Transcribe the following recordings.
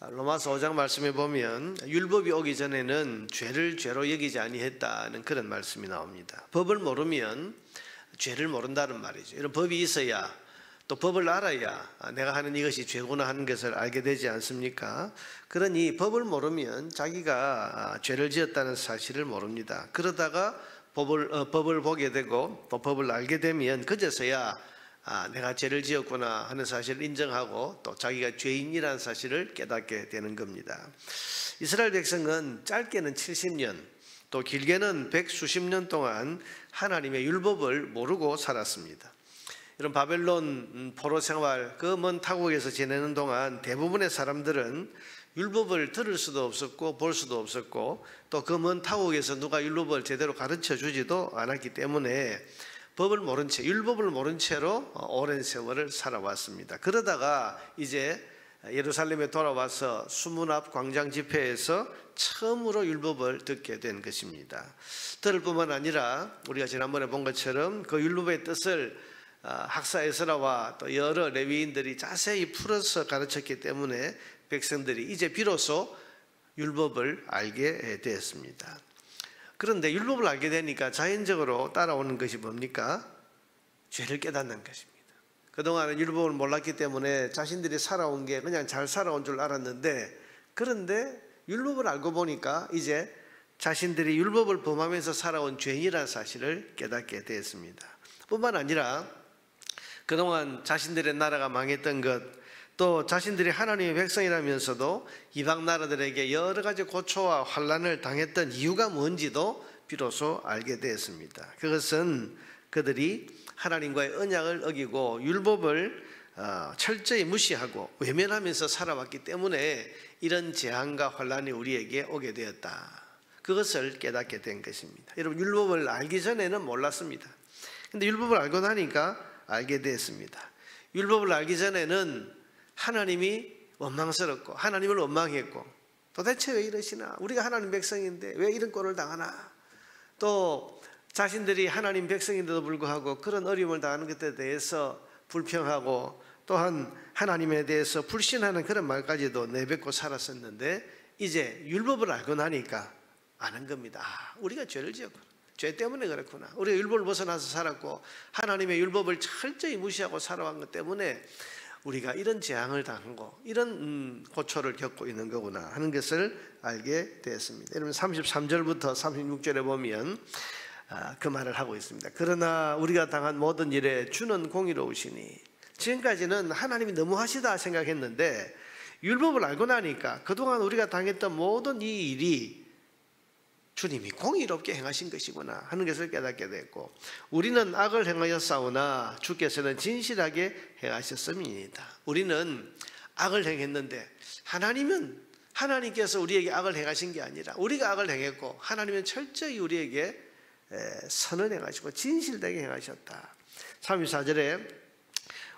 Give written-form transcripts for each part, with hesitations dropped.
로마서 5장 말씀에 보면 율법이 오기 전에는 죄를 죄로 여기지 아니했다는 그런 말씀이 나옵니다. 법을 모르면 죄를 모른다는 말이죠. 이런 법이 있어야, 또 법을 알아야 내가 하는 이것이 죄구나 하는 것을 알게 되지 않습니까? 그러니 법을 모르면 자기가 죄를 지었다는 사실을 모릅니다. 그러다가 법을 보게 되고 또 법을 알게 되면 그제서야 내가 죄를 지었구나 하는 사실을 인정하고 또 자기가 죄인이라는 사실을 깨닫게 되는 겁니다. 이스라엘 백성은 짧게는 70년 또 길게는 100수십 년 동안 하나님의 율법을 모르고 살았습니다. 이런 바벨론 포로 생활, 그 먼 타국에서 지내는 동안 대부분의 사람들은 율법을 들을 수도 없었고 볼 수도 없었고 또 그 먼 타국에서 누가 율법을 제대로 가르쳐 주지도 않았기 때문에 법을 모른 채, 율법을 모른 채로 오랜 세월을 살아왔습니다. 그러다가 이제 예루살렘에 돌아와서 수문 앞 광장 집회에서 처음으로 율법을 듣게 된 것입니다. 들을 뿐만 아니라 우리가 지난번에 본 것처럼 그 율법의 뜻을 학사 에스라와 또 여러 레위인들이 자세히 풀어서 가르쳤기 때문에 백성들이 이제 비로소 율법을 알게 되었습니다. 그런데 율법을 알게 되니까 자연적으로 따라오는 것이 뭡니까? 죄를 깨닫는 것입니다. 그동안은 율법을 몰랐기 때문에 자신들이 살아온 게 그냥 잘 살아온 줄 알았는데, 그런데 율법을 알고 보니까 이제 자신들이 율법을 범하면서 살아온 죄인이라는 사실을 깨닫게 되었습니다. 뿐만 아니라 그동안 자신들의 나라가 망했던 것, 또 자신들이 하나님의 백성이라면서도 이방 나라들에게 여러 가지 고초와 환난을 당했던 이유가 뭔지도 비로소 알게 되었습니다. 그것은 그들이 하나님과의 언약을 어기고 율법을 철저히 무시하고 외면하면서 살아왔기 때문에 이런 재앙과 환난이 우리에게 오게 되었다. 그것을 깨닫게 된 것입니다. 여러분, 율법을 알기 전에는 몰랐습니다. 그런데 율법을 알고 나니까 알게 되었습니다. 율법을 알기 전에는 하나님이 원망스럽고 하나님을 원망했고, 도대체 왜 이러시나, 우리가 하나님 백성인데 왜 이런 꼴을 당하나, 또 자신들이 하나님 백성인데도 불구하고 그런 어려움을 당하는 것에 대해서 불평하고 또한 하나님에 대해서 불신하는 그런 말까지도 내뱉고 살았었는데, 이제 율법을 알고 나니까 아는 겁니다. 우리가 죄를 지었구나, 죄 때문에 그렇구나, 우리가 율법을 벗어나서 살았고 하나님의 율법을 철저히 무시하고 살아온 것 때문에 우리가 이런 재앙을 당하고 이런 고초를 겪고 있는 거구나 하는 것을 알게 되었습니다. 여러분, 33절부터 36절에 보면 그 말을 하고 있습니다. 그러나 우리가 당한 모든 일에 주는 공의로우시니, 지금까지는 하나님이 너무하시다 생각했는데 율법을 알고 나니까 그동안 우리가 당했던 모든 이 일이 주님이 공의롭게 행하신 것이구나 하는 것을 깨닫게 됐고, 우리는 악을 행하였사오나 주께서는 진실하게 행하셨음이니이다. 우리는 악을 행했는데 하나님께서 우리에게 악을 행하신 게 아니라 우리가 악을 행했고 하나님은 철저히 우리에게 선을 행하시고 진실되게 행하셨다. 34절에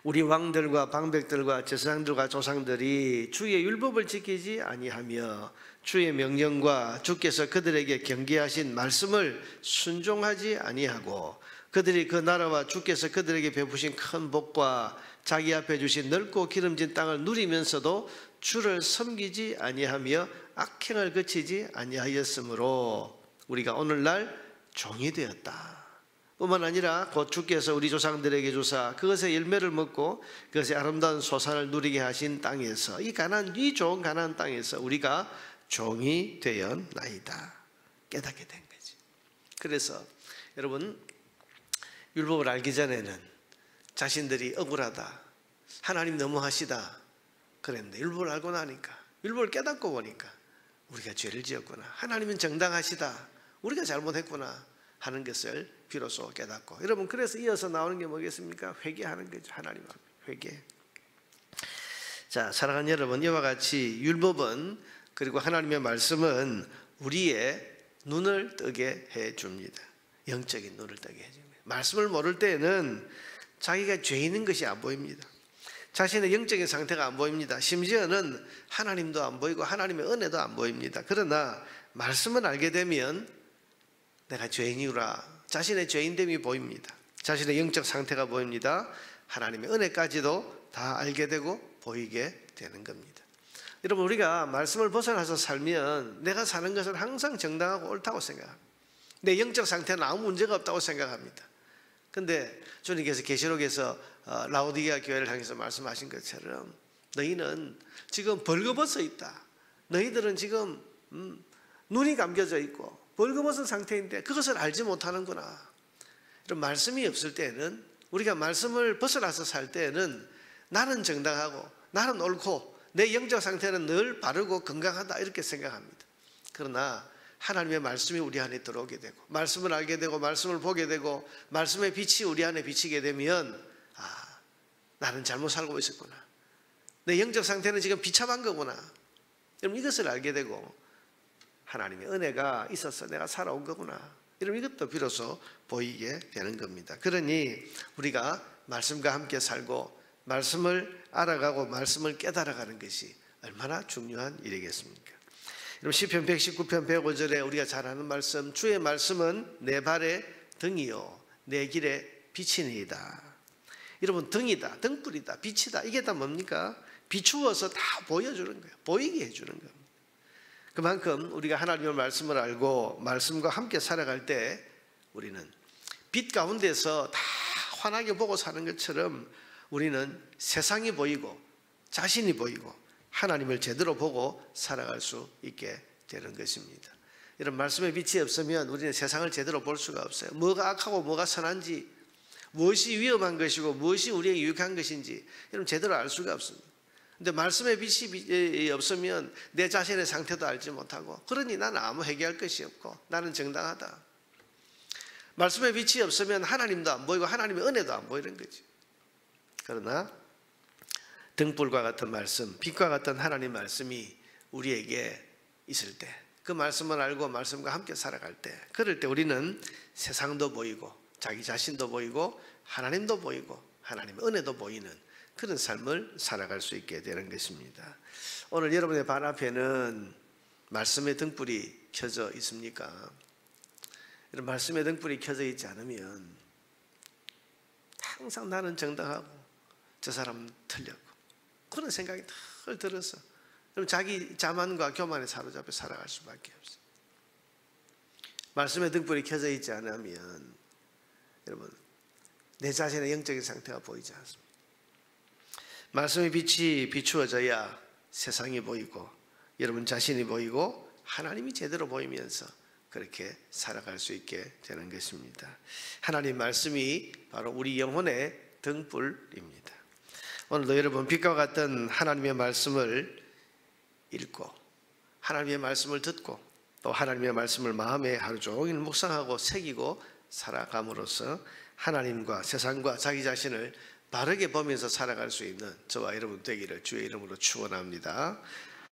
우리 왕들과 방백들과 제사장들과 조상들이 주의 율법을 지키지 아니하며 주의 명령과 주께서 그들에게 경계하신 말씀을 순종하지 아니하고 그들이 그 나라와 주께서 그들에게 베푸신 큰 복과 자기 앞에 주신 넓고 기름진 땅을 누리면서도 주를 섬기지 아니하며 악행을 그치지 아니하였으므로 우리가 오늘날 종이 되었다. 뿐만 아니라 곧 주께서 우리 조상들에게 주사 그것의 열매를 먹고 그것의 아름다운 소산을 누리게 하신 땅에서, 이 좋은 가나안 땅에서 우리가 종이 되었나이다. 깨닫게 된 거지. 그래서 여러분, 율법을 알기 전에는 자신들이 억울하다, 하나님 너무하시다 그랬는데, 율법을 알고 나니까, 율법을 깨닫고 보니까 우리가 죄를 지었구나, 하나님은 정당하시다, 우리가 잘못했구나 하는 것을 비로소 깨닫고, 여러분, 그래서 이어서 나오는 게 뭐겠습니까? 회개하는 거죠. 하나님 앞에 회개. 자, 사랑하는 여러분, 이와 같이 율법은, 그리고 하나님의 말씀은 우리의 눈을 뜨게 해줍니다. 영적인 눈을 뜨게 해줍니다. 말씀을 모를 때에는 자기가 죄인인 것이 안 보입니다. 자신의 영적인 상태가 안 보입니다. 심지어는 하나님도 안 보이고 하나님의 은혜도 안 보입니다. 그러나 말씀을 알게 되면 내가 죄인이구나, 자신의 죄인됨이 보입니다. 자신의 영적 상태가 보입니다. 하나님의 은혜까지도 다 알게 되고 보이게 되는 겁니다. 여러분, 우리가 말씀을 벗어나서 살면 내가 사는 것은 항상 정당하고 옳다고 생각합니다. 내 영적 상태는 아무 문제가 없다고 생각합니다. 근데 주님께서 계시록에서 라오디게아 교회를 향해서 말씀하신 것처럼 너희는 지금 벌거벗어 있다. 너희들은 지금 눈이 감겨져 있고 벌거벗은 상태인데 그것을 알지 못하는구나. 이런 말씀이 없을 때는, 우리가 말씀을 벗어나서 살 때는 나는 정당하고 나는 옳고 내 영적 상태는 늘 바르고 건강하다 이렇게 생각합니다. 그러나 하나님의 말씀이 우리 안에 들어오게 되고 말씀을 알게 되고 말씀을 보게 되고 말씀의 빛이 우리 안에 비치게 되면 나는 잘못 살고 있었구나. 내 영적 상태는 지금 비참한 거구나. 여러분, 이것을 알게 되고 하나님의 은혜가 있어서 내가 살아온 거구나. 여러분, 이것도 비로소 보이게 되는 겁니다. 그러니 우리가 말씀과 함께 살고 말씀을 알아가고 말씀을 깨달아가는 것이 얼마나 중요한 일이겠습니까? 여러분, 시편 119편 105절에 우리가 잘 아는 말씀, 주의 말씀은 내 발의 등이요 내 길의 빛이니이다. 여러분, 등이다, 등불이다, 빛이다, 이게 다 뭡니까? 비추어서 다 보여주는 거예요. 보이게 해주는 겁니다. 그만큼 우리가 하나님의 말씀을 알고 말씀과 함께 살아갈 때 우리는 빛 가운데서 다 환하게 보고 사는 것처럼 우리는 세상이 보이고 자신이 보이고 하나님을 제대로 보고 살아갈 수 있게 되는 것입니다. 이런 말씀의 빛이 없으면 우리는 세상을 제대로 볼 수가 없어요. 뭐가 악하고 뭐가 선한지, 무엇이 위험한 것이고 무엇이 우리에게 유익한 것인지 여러분 제대로 알 수가 없습니다. 근데 말씀의 빛이 없으면 내 자신의 상태도 알지 못하고, 그러니 나는 아무 해결할 것이 없고 나는 정당하다. 말씀의 빛이 없으면 하나님도 안 보이고 하나님의 은혜도 안 보이는 거지. 그러나 등불과 같은 말씀, 빛과 같은 하나님 말씀이 우리에게 있을 때, 그 말씀을 알고 말씀과 함께 살아갈 때, 그럴 때 우리는 세상도 보이고 자기 자신도 보이고 하나님도 보이고 하나님의 은혜도 보이는 그런 삶을 살아갈 수 있게 되는 것입니다. 오늘 여러분의 발 앞에는 말씀의 등불이 켜져 있습니까? 이런 말씀의 등불이 켜져 있지 않으면 항상 나는 정당하고 저 사람은 틀렸고 그런 생각이 늘 들어서 자기 자만과 교만에 사로잡혀 살아갈 수밖에 없어요. 말씀의 등불이 켜져 있지 않으면 여러분 내 자신의 영적인 상태가 보이지 않습니다. 말씀의 빛이 비추어져야 세상이 보이고 여러분 자신이 보이고 하나님이 제대로 보이면서 그렇게 살아갈 수 있게 되는 것입니다. 하나님 말씀이 바로 우리 영혼의 등불입니다. 오늘도 여러분 빛과 같은 하나님의 말씀을 읽고 하나님의 말씀을 듣고 또 하나님의 말씀을 마음에 하루 종일 묵상하고 새기고 살아감으로써 하나님과 세상과 자기 자신을 바르게 보면서 살아갈 수 있는 저와 여러분 되기를 주의 이름으로 축원합니다.